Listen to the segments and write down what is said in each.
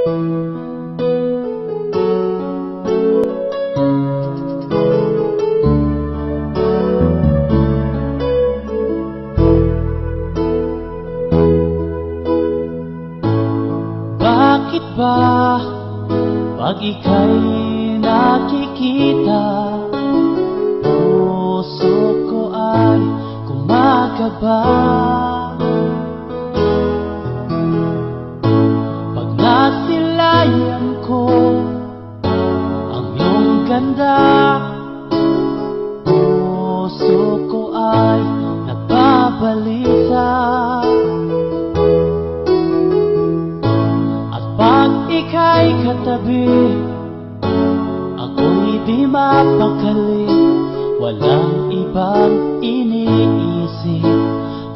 Bakit ba pag ika'y nakikita, puso ko ay kumakaba? Pag nasilayan ko ang iyong ganda, puso ko ay nagbabalisa. Pag ika'y katabi, ako'y di mapakali. Walang ibang iniisip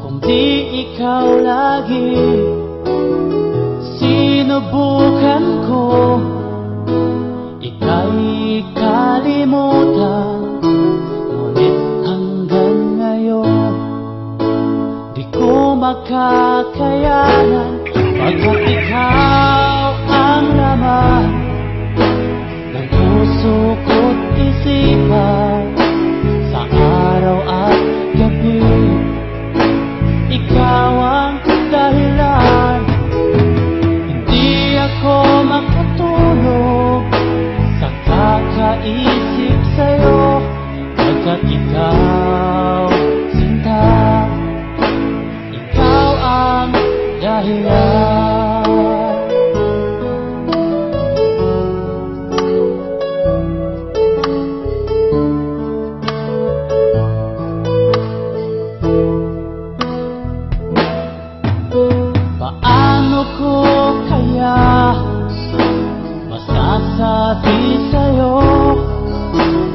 kundi ikaw lagi. Sinubukan ko ika'y kalimutan, ngunit hanggang ngayon di ko makakayanan. Pagkat ikaw ang laman ng puso ko't isipan, sa araw at gabi ikaw ang dahilan. Hindi ako makatulog sa kakaisip sa'yo, pagkat ikaw, sinta, ikaw ang dahilan. Paano ko kaya masasabi sa'yo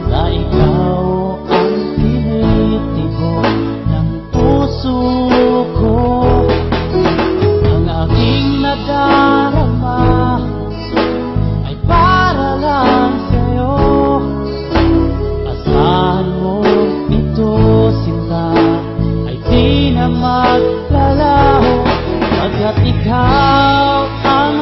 na ikaw ang tinitibok ng puso ko? Ang aking nadarama ay para lang sa'yo. Asahan mo ito, sinta, ay di na maglalaho, pagkat ikaw ang